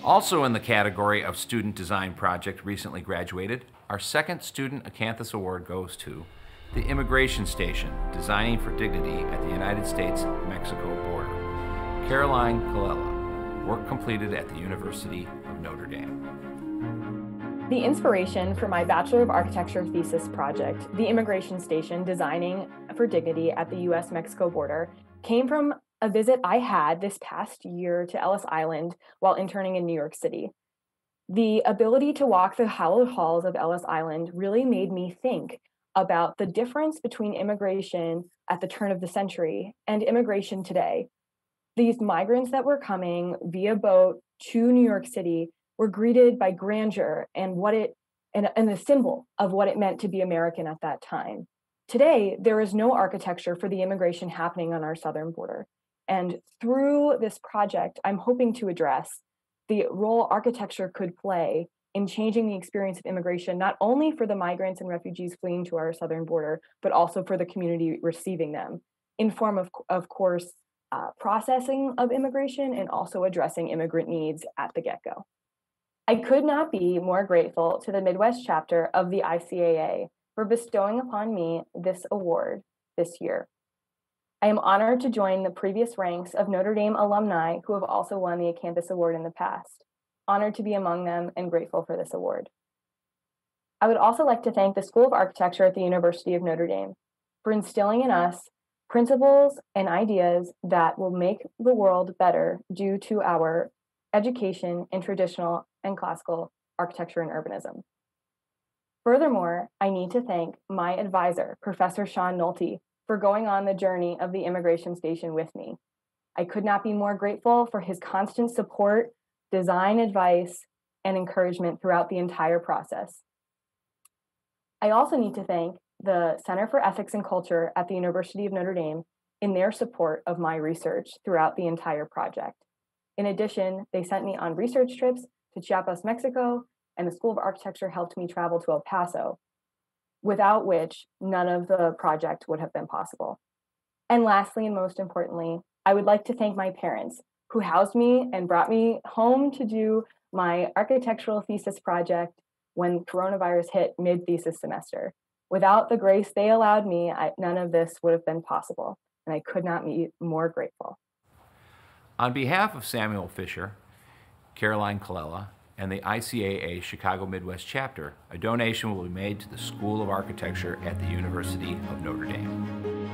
Also in the category of Student Design Project recently graduated, our second Student Acanthus Award goes to the Immigration Station, Designing for Dignity at the United States-Mexico border. Caroline Colella, work completed at the University of Notre Dame. The inspiration for my Bachelor of Architecture thesis project, The Immigration Station, Designing for Dignity at the US-Mexico border, came from a visit I had this past year to Ellis Island while interning in New York City. The ability to walk the hallowed halls of Ellis Island really made me think about the difference between immigration at the turn of the century and immigration today. These migrants that were coming via boat to New York City were greeted by grandeur and the symbol of what it meant to be American at that time. Today, there is no architecture for the immigration happening on our southern border. And through this project, I'm hoping to address the role architecture could play in changing the experience of immigration, not only for the migrants and refugees fleeing to our southern border, but also for the community receiving them, in form of course, processing of immigration and also addressing immigrant needs at the get-go. I could not be more grateful to the Midwest chapter of the ICAA for bestowing upon me this award this year. I am honored to join the previous ranks of Notre Dame alumni who have also won the Acanthus Award in the past. Honored to be among them and grateful for this award. I would also like to thank the School of Architecture at the University of Notre Dame for instilling in us principles and ideas that will make the world better due to our education in traditional and classical architecture and urbanism. Furthermore, I need to thank my advisor, Professor Sean Nolte, for going on the journey of the immigration station with me. I could not be more grateful for his constant support, design advice, and encouragement throughout the entire process. I also need to thank the Center for Ethics and Culture at the University of Notre Dame in their support of my research throughout the entire project. In addition, they sent me on research trips to Chiapas, Mexico, and the School of Architecture helped me travel to El Paso, without which none of the project would have been possible. And lastly, and most importantly, I would like to thank my parents who housed me and brought me home to do my architectural thesis project when coronavirus hit mid-thesis semester. Without the grace they allowed me, none of this would have been possible, and I could not be more grateful. On behalf of Samuel Fisher, Caroline Colella, and the ICAA Chicago Midwest chapter, a donation will be made to the School of Architecture at the University of Notre Dame.